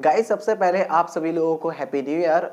Guys सबसे पहले आप सभी लोगों को हैप्पी न्यू ईयर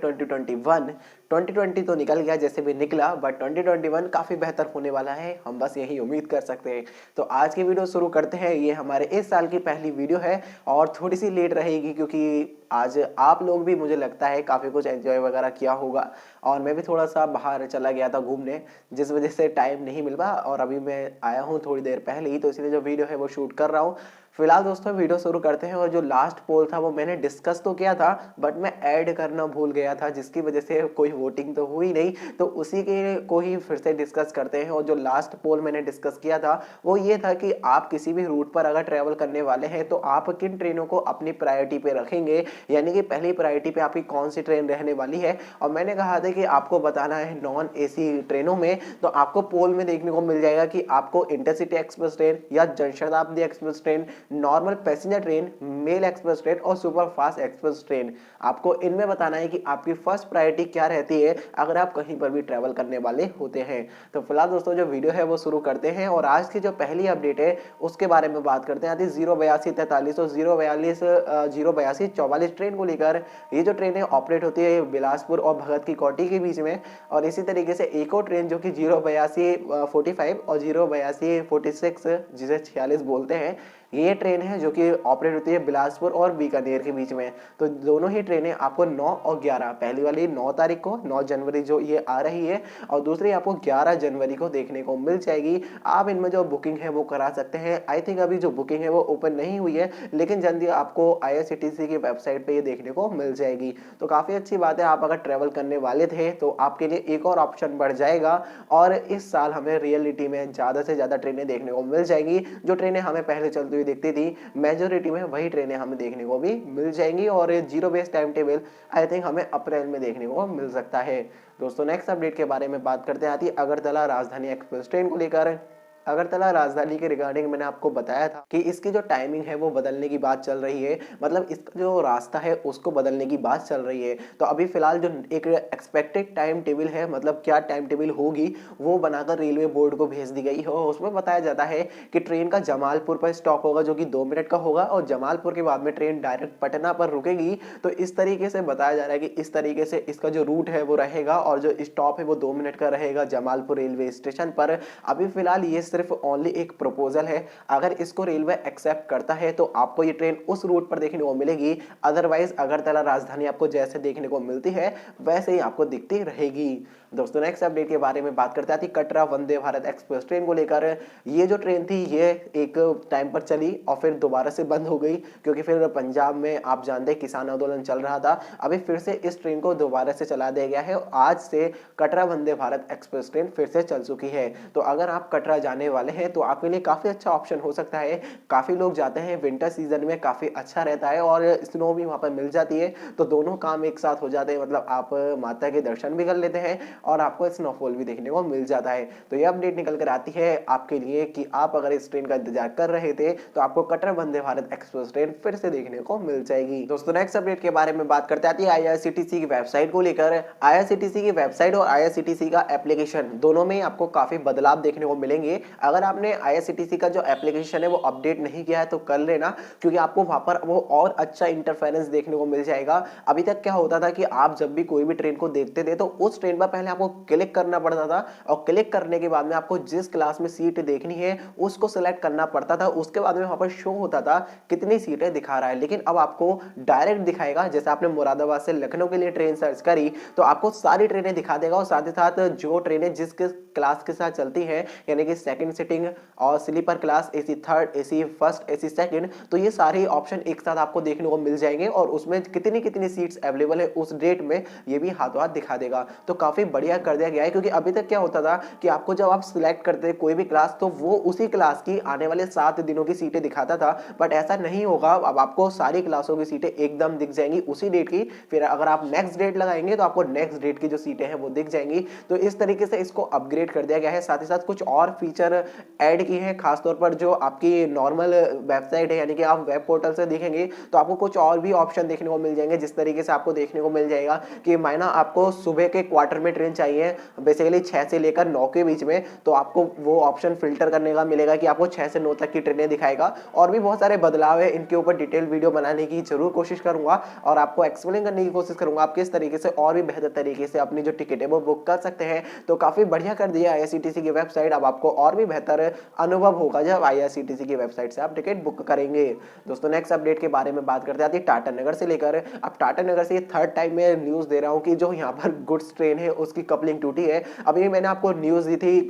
2021। 2020 तो निकल गया जैसे भी निकला, बट 2021 काफ़ी बेहतर होने वाला है, हम बस यही उम्मीद कर सकते हैं। तो आज की वीडियो शुरू करते हैं। ये हमारे इस साल की पहली वीडियो है और थोड़ी सी लेट रहेगी क्योंकि आज आप लोग भी मुझे लगता है काफ़ी कुछ एंजॉय वगैरह किया होगा और मैं भी थोड़ा सा बाहर चला गया था घूमने, जिस वजह से टाइम नहीं मिल पाया और अभी मैं आया हूँ थोड़ी देर पहले ही, तो इसलिए जो वीडियो है वो शूट कर रहा हूँ। फिलहाल दोस्तों वीडियो शुरू करते हैं। और जो लास्ट पोल था वो मैंने डिस्कस तो किया था, बट मैं ऐड करना भूल गया था, जिसकी वजह से कोई वोटिंग तो हुई नहीं, तो उसी के को ही फिर से डिस्कस करते हैं। और जो लास्ट पोल मैंने डिस्कस किया था वो ये था कि आप किसी भी रूट पर अगर ट्रेवल करने वाले हैं तो आप किन ट्रेनों को अपनी प्रायोरिटी पे रखेंगे, यानी कि पहली प्रायोरिटी पे आपकी कौन सी ट्रेन रहने वाली है। और मैंने कहा था कि आपको बताना है नॉन एसी ट्रेनों में, तो आपको पोल में देखने को मिल जाएगा कि आपको इंटरसिटी एक्सप्रेस ट्रेन या Janshatabdi express train, normal passenger train, mail express train और सुपर फास्ट एक्सप्रेस ट्रेन, आपको इनमें बताना है कि आपकी फर्स्ट प्रायोरिटी क्या रहती है अगर आप कहीं पर भी ट्रैवल करने वाले होते हैं। तो फिलहाल दोस्तों जो वीडियो है वो शुरू करते हैं और आज की जो पहली अपडेट है उसके बारे में बात करते हैं। आती 08243 और 08244 ट्रेन को लेकर। ये जो ट्रेन है ऑपरेट होती है बिलासपुर और भगत की कोठी के बीच में। और इसी तरीके से एक और ट्रेन जो कि 08245 और 08246 जिसे 46 बोलते हैं, ये ट्रेन है जो कि ऑपरेट होती है बिलासपुर और बीकानेर के बीच में। तो दोनों ही ट्रेनें आपको 9 और 11, पहली वाली 9 तारीख को 9 जनवरी जो ये आ रही है और दूसरी आपको 11 जनवरी को देखने को मिल जाएगी। आप इनमें जो बुकिंग है वो करा सकते हैं। आई थिंक अभी जो बुकिंग है वो ओपन नहीं हुई है, लेकिन जल्दी आपको IRCTC की वेबसाइट पे ये देखने को मिल जाएगी। तो काफ़ी अच्छी बात है, आप अगर ट्रेवल करने वाले थे तो आपके लिए एक और ऑप्शन बढ़ जाएगा। और इस साल हमें रियलिटी में ज़्यादा से ज़्यादा ट्रेनें देखने को मिल जाएंगी। जो ट्रेनें हमें पहले चलती हुई दिखती थी मेजोरिटी में, वही ट्रेनें हमें देखने को भी मिल जाएंगी। और zero base time table I think हमें अप्रैल में देखने को मिल सकता है। दोस्तों नेक्स्ट अपडेट के बारे में बात करते हैं। आती अगरतला राजधानी एक्सप्रेस ट्रेन को लेकर। अगरतला राजधानी के रिगार्डिंग मैंने आपको बताया था कि इसकी जो टाइमिंग है वो बदलने की बात चल रही है, मतलब इसका जो रास्ता है उसको बदलने की बात चल रही है। तो अभी फिलहाल जो एक एक्सपेक्टेड टाइम टेबल है, मतलब क्या टाइम टेबल होगी, वो बनाकर रेलवे बोर्ड को भेज दी गई है। और उसमें बताया जाता है कि ट्रेन का जमालपुर पर स्टॉप होगा जो कि 2 मिनट का होगा और जमालपुर के बाद में ट्रेन डायरेक्ट पटना पर रुकेगी। तो इस तरीके से बताया जा रहा है कि इस तरीके से इसका जो रूट है वो रहेगा और जो स्टॉप है वो 2 मिनट का रहेगा जमालपुर रेलवे स्टेशन पर। अभी फिलहाल ये सिर्फ ओनली एक प्रपोजल है, अगर इसको रेलवे एक्सेप्ट करता है तो आपको ये ट्रेन उस रूट पर देखने को मिलेगी। अदरवाइज अगरतला राजधानी आपको जैसे देखने को मिलती है वैसे ही आपको दिखती रहेगी। दोस्तों नेक्स्ट अपडेट के बारे में बात करते हैं कटरा वंदे भारत एक्सप्रेस ट्रेन को लेकर। ये जो ट्रेन थी ये एक टाइम पर चली और फिर दोबारा से बंद हो गई क्योंकि फिर पंजाब में आप जानते हैं किसान आंदोलन चल रहा था। अभी फिर से इस ट्रेन को दोबारा से चला दिया गया है। आज से कटरा वंदे भारत एक्सप्रेस ट्रेन फिर से चल चुकी है। तो अगर आप कटरा जाने वाले हैं तो आपके लिए काफी अच्छा ऑप्शन हो सकता है। काफी लोग जाते हैं विंटर सीजन में, काफी अच्छा रहता है और स्नो भी वहां पर मिल जाती है, तो दोनों काम एक साथ हो जाते हैं। मतलब आप माता के दर्शन भी कर लेते हैं और आपको स्नोफॉल भी देखने को मिल जाता है। तो ये अपडेट निकल कर आती है आपके लिए कि आप अगर इस ट्रेन का इंतजार कर रहे थे तो आपको कटरा वंदे भारत एक्सप्रेस ट्रेन फिर से देखने को मिल जाएगी। दोस्तों नेक्स्ट अपडेट के बारे में बात करते हैं IRCTC की वेबसाइट को लेकर। IRCTC की वेबसाइट और IRCTC का एप्लीकेशन दोनों में आपको काफी बदलाव देखने को मिलेंगे। अगर आपने IRCTC का जो एप्लीकेशन है वो अपडेट नहीं किया है तो कर लेना, क्योंकि आपको वहां पर वो और अच्छा इंटरफेरेंस देखने को मिल जाएगा। अभी तक क्या होता था कि आप जब भी कोई भी ट्रेन को देखते थे तो उस ट्रेन पर पहले आपको क्लिक करना पड़ता था और क्लिक करने के बाद में आपको जिस क्लास में सीट देखनी है उसको सिलेक्ट करना पड़ता था। उसके बाद में वहां पर शो होता था कितनी सीटें दिखा रहा है, लेकिन अब आपको डायरेक्ट दिखाएगा। जैसे आपने मुरादाबाद से लखनऊ के लिए ट्रेन सर्च करी तो आपको सारी ट्रेनें दिखा देगा और साथ ही साथ जो ट्रेनें जिस क्लास के साथ चलती हैं, यानी कि सेकंड सिटिंग और sleeper class, AC third, AC first, AC second, तो ये सारे ऑप्शन एक साथ आपको देखने को मिल जाएंगे और उसमें कितनी कितनी सीट्स अवेलेबल है उस डेट में ये भी हाथों हाथ दिखा देगा। तो काफी बढ़िया कर दिया गया है, क्योंकि अभी तक क्या होता था कि आपको जब आप सिलेक्ट करते कोई भी क्लास तो वो उसी क्लास की आने वाले 7 दिनों की सीटें दिखाता था, बट ऐसा नहीं होगा। अब आपको सारी क्लासों की सीटें एकदम दिख जाएंगी उसी डेट की। फिर अगर आप नेक्स्ट डेट लगाएंगे तो आपको नेक्स्ट डेट की जो सीटें हैं वो दिख जाएंगी। तो इस तरीके से इसको अपग्रेड कर दिया गया है। साथ ही साथ कुछ और फीचर फीचर ऐड किए हैं, खासतौर पर जो आपकी नॉर्मल वेबसाइट है यानी कि आप वेब पोर्टल से देखेंगे तो आपको कुछ और भी ऑप्शन देखने को मिल जाएंगे। जिस तरीके से आपको देखने को मिल जाएगा कि मायना आपको सुबह के क्वार्टर में ट्रेन चाहिए बेसिकली 6 से लेकर 9 के बीच में, तो आपको वो ऑप्शन फिल्टर करने का मिलेगा कि आपको 6 से 9 तक की ट्रेनें दिखाएगा। और भी बहुत सारे बदलाव है, इनके ऊपर डिटेल वीडियो बनाने की जरूर कोशिश करूंगा और आपको एक्सप्लेन करने की कोशिश करूंगा आप किस तरीके से और भी बेहतर तरीके से अपनी जो टिकट है वो बुक कर सकते हैं। तो काफी बढ़िया कर दिया आईआरसीटीसी की वेबसाइट, अब आपको और भी बेहतर अनुभव होगा जब आईआरसीटीसी की वेबसाइट से आप टिकट बुक करेंगे। दोस्तों नेक्स्ट अपडेट के बारे में बात करते हैं टाटा नगर से लेकर। अब टाटा नगर से थर्ड टाइम मैं न्यूज दे रहा हूं कि जो यहाँ पर गुड्स ट्रेन है उसकी कपलिंग टूटी है। अभी मैंने आपको न्यूज दी थी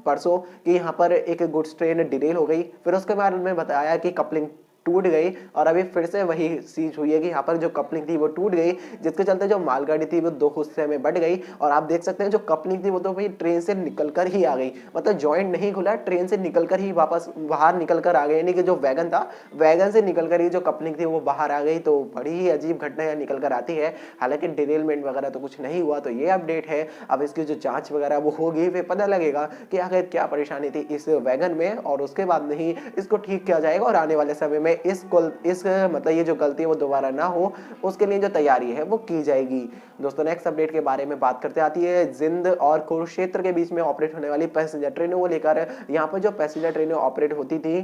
परसों कि यहाँ पर एक गुड्स ट्रेन डिटेल हो गई, फिर उसके बाद में बताया कि कपलिंग टूट गई और अभी फिर से वही चीज हुई है कि यहाँ पर जो कपलिंग थी वो टूट गई, जिसके चलते जो मालगाड़ी थी वो 2 हिस्से में बट गई। और आप देख सकते हैं जो कपलिंग थी वो तो भाई ट्रेन से निकलकर ही आ गई, मतलब जॉइंट नहीं खुला, ट्रेन से निकलकर ही वापस बाहर निकलकर आ गई, यानी कि जो वैगन था वैगन से निकलकर ही जो कपलिंग थी वो बाहर आ गई। तो बड़ी ही अजीब घटना यहाँ निकल कर आती है। हालांकि डिरेलमेंट वगैरह तो कुछ नहीं हुआ, तो ये अपडेट है। अब इसकी जो जांच वगैरह वो होगी, फिर पता लगेगा कि आखिर क्या परेशानी थी इस वैगन में और उसके बाद में ही इसको ठीक किया जाएगा और आने वाले समय में इस मतलब ये जो गलती है वो दोबारा ना हो उसके लिए जो तैयारी है वो की जाएगी। दोस्तों नेक्स्ट अपडेट के बारे में बात करते आती है जिंद और कुरुक्षेत्र के बीच में ऑपरेट होने वाली पैसेंजर ट्रेनों को लेकर। यहाँ पर जो पैसेंजर ट्रेनें ऑपरेट होती थी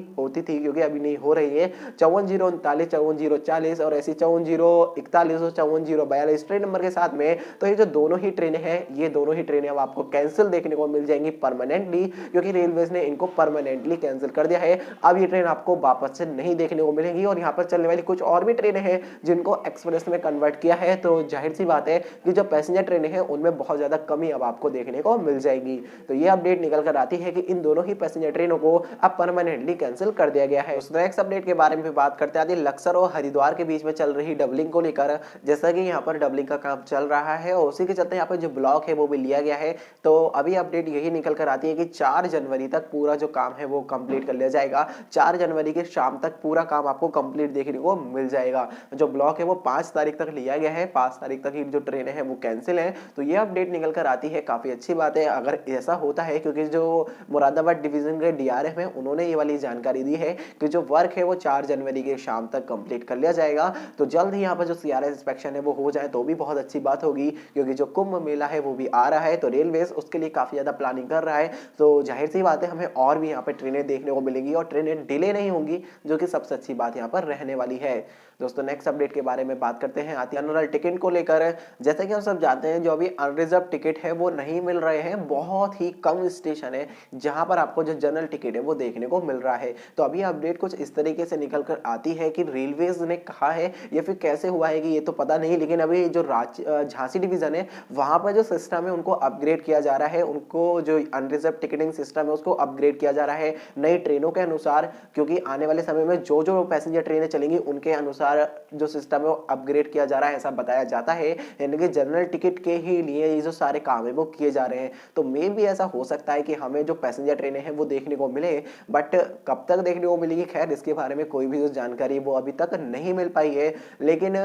क्योंकि अभी नहीं हो रही है, 5439, 5440 और ऐसी 5441 और 5442 ट्रेन नंबर के साथ में। तो ये जो दोनों ही ट्रेनें हैं, ये दोनों ही ट्रेनें अब आपको कैंसिल देखने को मिल जाएंगी परमानेंटली, क्योंकि रेलवेज ने इनको परमानेंटली कैंसिल कर दिया है। अब ये ट्रेन आपको वापस से नहीं देखने को मिलेगी और यहाँ पर चलने वाली कुछ और भी ट्रेनें हैं जिनको एक्सप्रेस में कन्वर्ट किया है। तो जाहिर सी बात है कि जो पैसेंजर ट्रेनें हैं उनमें बहुत ज्यादा कमी अब आपको देखने को मिल जाएगी। तो ये अपडेट निकल कर आती है कि इन दोनों ही पैसेंजर ट्रेनों को अब परमानेंटली कैंसिल कर दिया गया है। नेक्स्ट अपडेट के बारे में बात करते हैं लक्सर और हरिद्वार के बीच में चल रही डबलिंग को लेकर। जैसा कि यहाँ पर डबलिंग का काम चल रहा है और उसी के चलते यहाँ पर जो ब्लॉक है वो भी लिया गया है। तो अभी अपडेट यही निकल कर आती है कि 4 जनवरी तक पूरा जो काम है वो कंप्लीट कर लिया जाएगा। 4 जनवरी के शाम तक पूरा काम आपको कंप्लीट देखने को मिल जाएगा। जो ब्लॉक है वो 5 तारीख तक लिया गया है, 5 तारीख तक ही जो ट्रेन है वो कैंसिल है। तो ये अपडेट निकल कर आती है, काफी अच्छी बात है अगर ऐसा होता है, क्योंकि जो मुरादाबाद डिवीजन के डीआरएम है उन्होंने ये वाली जानकारी दी है कि जो वर्क है वो 4 जनवरी के शाम तक कंप्लीट कर लिया जाएगा। तो जल्द ही यहाँ पर जो सीआरएस इंस्पेक्शन है वो हो जाए तो भी बहुत अच्छी बात होगी, क्योंकि जो कुंभ मेला है वो भी आ रहा है, तो रेलवे उसके लिए काफी ज्यादा प्लानिंग कर रहा है। तो जाहिर सी बात है हमें और भी यहाँ पे ट्रेनें देखने को मिलेंगी और ट्रेनें डिले नहीं होंगी, जो कि सबसे अच्छी बात यहाँ पर रहने वाली है। दोस्तों नेक्स्ट अपडेट के बारे में बात करते हैं आती जनरल टिकट को लेकर। जैसे कि हम सब जानते हैं जो अभी अनरिजर्व टिकट है वो नहीं मिल रहे हैं, बहुत ही कम स्टेशन है जहां पर आपको जो जनरल टिकट है वो देखने को मिल रहा है। तो अभी अपडेट कुछ इस तरीके से निकल कर आती है कि रेलवेज ने कहा है या फिर कैसे हुआ है कि ये तो पता नहीं, लेकिन अभी जो झांसी डिवीजन है वहां पर जो सिस्टम है उनको अपग्रेड किया जा रहा है, उनको जो अनरिजर्व टिकटिंग सिस्टम है उसको अपग्रेड किया जा रहा है नई ट्रेनों के अनुसार, क्योंकि आने वाले समय में जो जो पैसेंजर ट्रेनें चलेंगी उनके अनुसार जो सिस्टम है वो अपग्रेड किया जा रहा है, ऐसा बताया जाता है। यानी कि जनरल टिकट के ही लिए ये जो सारे काम है वो किए जा रहे हैं। तो मे भी ऐसा हो सकता है कि हमें जो पैसेंजर ट्रेनें हैं वो देखने को मिले, बट कब तक देखने को मिलेगी खैर इसके बारे में कोई भी जो जानकारी वो अभी तक नहीं मिल पाई है। लेकिन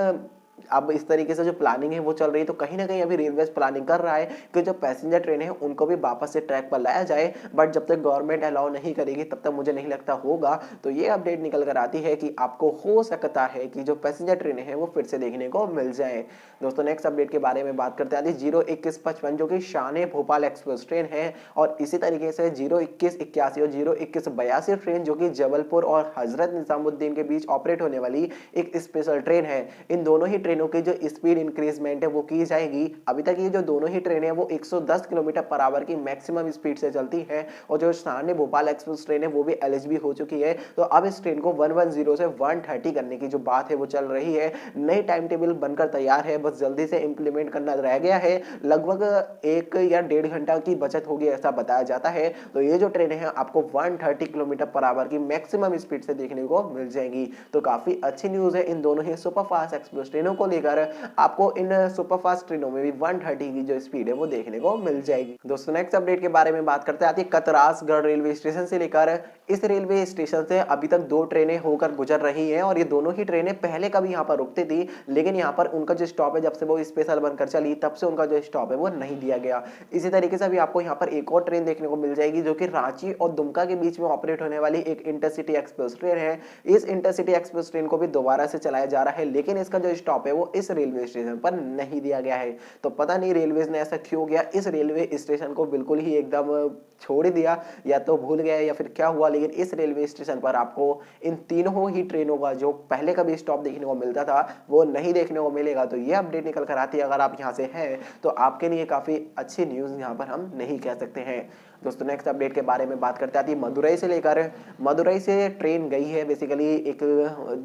अब इस तरीके से जो प्लानिंग है वो चल रही है, तो कहीं ना कहीं अभी रेलवे प्लानिंग कर रहा है कि जो पैसेंजर ट्रेन है उनको भी वापस से ट्रैक पर लाया जाए, बट जब तक गवर्नमेंट अलाउ नहीं करेगी तब तक मुझे नहीं लगता होगा। तो ये अपडेट निकल कर आती है कि आपको हो सकता है कि जो पैसेंजर ट्रेनें हैं वो फिर से देखने को मिल जाए। दोस्तों नेक्स्ट अपडेट के बारे में बात करते हैं 02155 जो कि शान भोपाल एक्सप्रेस ट्रेन है, और इसी तरीके से 02181 और 02182 ट्रेन जो कि जबलपुर और हजरत निजामुद्दीन के बीच ऑपरेट होने वाली एक स्पेशल ट्रेन है। इन दोनों ही ट्रेनों की जो स्पीड इंक्रीजमेंट है वो की जाएगी। अभी तक ये जो दोनों ही ट्रेनें हैं वो 110 किलोमीटर पर आवर की मैक्सिमम स्पीड से चलती हैं, और जो शान भोपाल एक्सप्रेस ट्रेन है वो भी एलएचबी हो चुकी है। तो अब इस ट्रेन को 110 से 130 करने की जो बात है वो चल रही है। नई टाइम टेबल बनकर तैयार है, बस जल्दी से इंप्लीमेंट करना रह गया है। लगभग 1 या 1.5 घंटा की बचत होगी ऐसा बताया जाता है। तो ये जो ट्रेनें हैं आपको 130 किलोमीटर पर आवर की मैक्सिमम स्पीड से देखने को मिल जाएंगी। तो काफी अच्छी न्यूज है इन दोनों ही सुपरफास्ट एक्सप्रेस ट्रेनों को लेकर। आपको इन सुपरफास्ट ट्रेनों में भी 130 की जो स्पीड है वो देखने को मिल जाएगी। दोस्तों नेक्स्ट अपडेट के बारे में बात करते हैं आती है कतरासगढ़ रेलवे स्टेशन से लेकर इस रेलवे स्टेशन से अभी तक 2 ट्रेनें होकर गुजर रही हैं और ये दोनों ही ट्रेनें पहले कभी यहाँ पर रुकती थी, लेकिन यहाँ पर उनका जो स्टॉप है जब से वो स्पेशल बनकर चली तब से उनका जो स्टॉप है वो नहीं दिया गया। इसी तरीके से अभी आपको यहाँ पर एक और ट्रेन देखने को मिल जाएगी जो कि रांची और दुमका के बीच में ऑपरेट होने वाली एक इंटरसिटी एक्सप्रेस ट्रेन है। इस इंटरसिटी एक्सप्रेस ट्रेन को भी दोबारा से चलाया जा रहा है, लेकिन इसका जो स्टॉप है वो इस रेलवे स्टेशन पर नहीं दिया गया है। तो पता नहीं रेलवे ने ऐसा क्यों किया, इस रेलवे स्टेशन को बिल्कुल ही एकदम छोड़ दिया, या तो भूल गए या फिर क्या हुआ, लेकिन इस रेलवे स्टेशन पर आपको इन तीनों ही ट्रेनों का जो पहले कभी स्टॉप देखने को मिलता था वो नहीं देखने को मिलेगा। तो ये अपडेट निकल कर आती है, अगर आप यहाँ से हैं तो आपके लिए काफी अच्छी न्यूज यहाँ पर हम नहीं कह सकते हैं। दोस्तों नेक्स्ट अपडेट के बारे में बात करते आती है मदुरई से लेकर। मदुरई से ट्रेन गई है, बेसिकली एक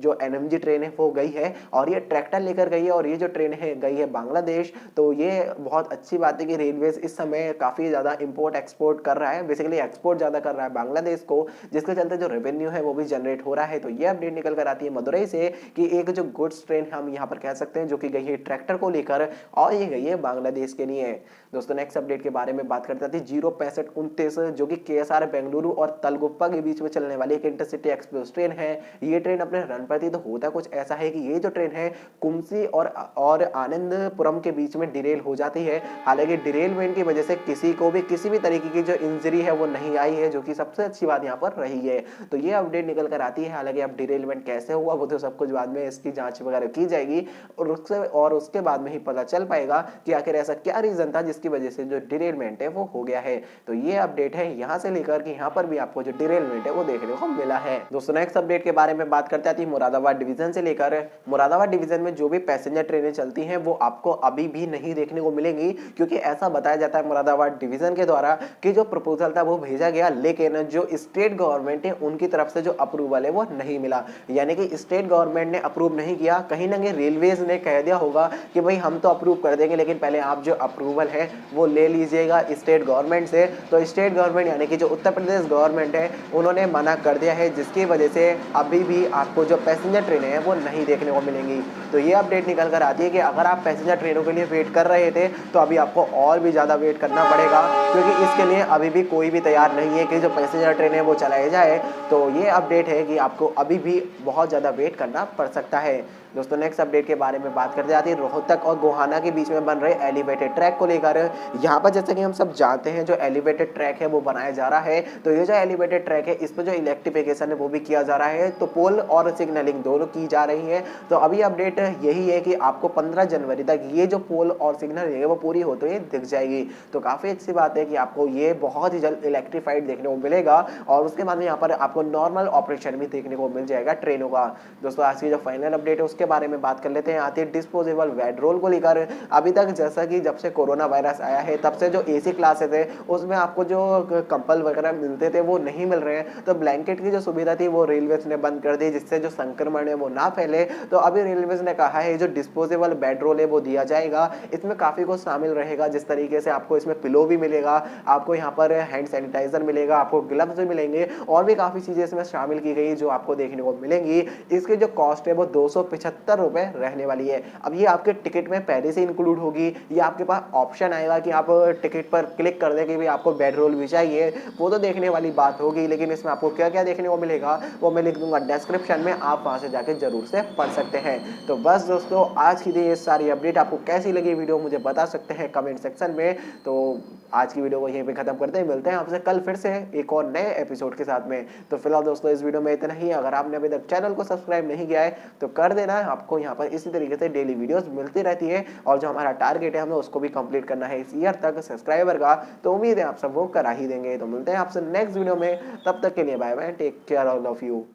जो एनएमजी ट्रेन है वो गई है और ये ट्रैक्टर लेकर गई है और ये जो ट्रेन है गई है बांग्लादेश। तो ये बहुत अच्छी बात है कि रेलवेज इस समय काफी ज्यादा इंपोर्ट एक्सपोर्ट कर रहा है, बेसिकली एक्सपोर्ट ज्यादा कर रहा है बांग्लादेश को, जिसके चलते जो रेवेन्यू है वो भी जनरेट हो रहा है। तो ये अपडेट निकल कर आती है मदुरई से कि एक जो गुड्स ट्रेन हम यहाँ पर कह सकते हैं जो कि गई है ट्रैक्टर को लेकर और ये गई है बांग्लादेश के लिए। दोस्तों नेक्स्ट अपडेट के बारे में बात करते हैं 06529 जो कि केएसआर बेंगलुरु और तलगुप्पा के बीच में चलने वाली एक इंटरसिटी एक्सप्रेस ट्रेन है। ये ट्रेन अपने रन पर थी तो होता कुछ ऐसा है कि ये जो ट्रेन है कुमसी और आनंदपुरम के बीच में डिरेल हो जाती है। हालांकि डिरेलमेंट की वजह से किसी को भी किसी भी तरीके की जो इंजरी है वो नहीं आई है, जो कि सबसे अच्छी बात यहाँ पर रही है। तो ये अपडेट निकल कर आती है। हालांकि अब डिरेलमेंट कैसे हुआ वो तो सब कुछ बाद में इसकी जांच वगैरह की जाएगी और उसके बाद में ही पता चल पाएगा कि आखिर ऐसा क्या रीजन था जिसकी वजह से जो डिरेलमेंट है वो हो गया है। तो ये अपडेट है यहाँ से लेकर कि यहाँ पर भी आपको जो डिरेलमेंट है वो देखने को मिला है। दोस्तों नेक्स्ट अपडेट के बारे में बात करते हैं मुरादाबाद डिवीजन से लेकर। मुरादाबाद डिवीजन में जो भी पैसेंजर ट्रेनें चलती हैं वो आपको अभी भी नहीं देखने को मिलेंगी, क्योंकि ऐसा बताया जाता है मुरादाबाद डिवीजन के द्वारा कि जो प्रपोजल था वो भेजा गया, लेकिन जो स्टेट गवर्नमेंट है उनकी तरफ से जो अप्रूवल है वो नहीं मिला। यानी कि स्टेट गवर्नमेंट ने अप्रूव नहीं किया, कहीं ना कहीं रेलवेज ने कह दिया होगा कि भाई हम तो अप्रूव कर देंगे लेकिन पहले आप जो अप्रूवल है वो ले लीजिएगा स्टेट गवर्नमेंट से। तो स्टेट गवर्नमेंट यानी कि जो उत्तर प्रदेश गवर्नमेंट है उन्होंने मना कर दिया है, जिसकी वजह से अभी भी आपको जो पैसेंजर ट्रेनें हैं वो नहीं देखने को मिलेंगी। तो ये अपडेट निकल कर आती है कि अगर आप पैसेंजर ट्रेनों के लिए वेट कर रहे थे तो अभी आपको और भी ज़्यादा वेट करना पड़ेगा, क्योंकि इसके लिए अभी भी कोई भी तैयार नहीं है कि जो पैसेंजर ट्रेन है वो चलाई जाए। तो ये अपडेट है कि आपको अभी भी बहुत ज़्यादा वेट करना पड़ सकता है। दोस्तों नेक्स्ट अपडेट के बारे में बात करते जाती है रोहतक और गोहाना के बीच में बन रहे एलिवेटेड ट्रैक को लेकर। यहाँ पर जैसे कि हम सब जानते हैं जो एलिवेटेड ट्रैक है वो बनाया जा रहा है। तो ये जो एलिवेटेड ट्रैक है इसमें जो इलेक्ट्रिफिकेशन है वो भी किया जा रहा है, तो पोल और सिग्नलिंग दोनों की जा रही है। तो अभी अपडेट यही है कि आपको 15 जनवरी तक ये जो पोल और सिग्नल है वो पूरी होते हुए दिख जाएगी। तो काफ़ी अच्छी बात है कि आपको ये बहुत ही जल्द इलेक्ट्रीफाइड देखने को मिलेगा और उसके बाद में यहाँ पर आपको नॉर्मल ऑपरेशन भी देखने को मिल जाएगा ट्रेनों का। दोस्तों आज की जो फाइनल अपडेट है उसके बारे में बात कर लेते हैं। आती है डिस्पोजेबल बेडरोल को लेकर। अभी तक जैसा कि जब से कोरोना वायरस आया है तब से जो एसी क्लासेस है उसमें आपको जो कंबल वगैरह मिलते थे वो नहीं मिल रहे हैं। तो ब्लैंकेट की जो सुविधा थी वो रेलवेज ने बंद कर दी, जिससे जो संक्रमण है वो ना फैले। तो अभी रेलवेज ने कहा है जो डिस्पोजेबल बेडरोल है वो दिया जाएगा। इसमें काफी कुछ शामिल रहेगा, जिस तरीके से आपको इसमें पिलो भी मिलेगा, आपको यहाँ पर हैंड सैनिटाइजर मिलेगा, आपको ग्लव्स भी मिलेंगे और भी काफी चीजें इसमें शामिल की गई जो आपको देखने को मिलेंगी। इसकी जो कॉस्ट है वो 275 रुपए रहने वाली है। अब ये आपके टिकट में पहले से इंक्लूड होगी या आपके पास ऑप्शन आएगा कि आप टिकट पर क्लिक कर दें कि भाई आपको बेडरोल भी चाहिए, वो तो देखने वाली बात होगी। लेकिन इसमें आपको क्या क्या देखने को मिलेगा वो मैं लिख दूंगा डिस्क्रिप्शन में, आप वहां से जाके जरूर से पढ़ सकते हैं। तो बस दोस्तों आज की ये सारी अपडेट आपको कैसी लगी वीडियो मुझे बता सकते हैं कमेंट सेक्शन में। तो आज की वीडियो को यहीं पे खत्म करते हैं, मिलते हैं आपसे कल फिर से एक और नए एपिसोड के साथ में। तो फिलहाल दोस्तों इस वीडियो में इतना ही। अगर आपने अभी तक चैनल को सब्सक्राइब नहीं किया है तो कर देना है, आपको यहाँ पर इसी तरीके से डेली वीडियोस मिलती रहती है और जो हमारा टारगेट है हमें उसको भी कंप्लीट करना है इस ईयर तक सब्सक्राइबर का। तो उम्मीद है आप सब वो करा ही देंगे। तो मिलते हैं आपसे नेक्स्ट वीडियो में, तब तक के लिए bye bye, take care all of you.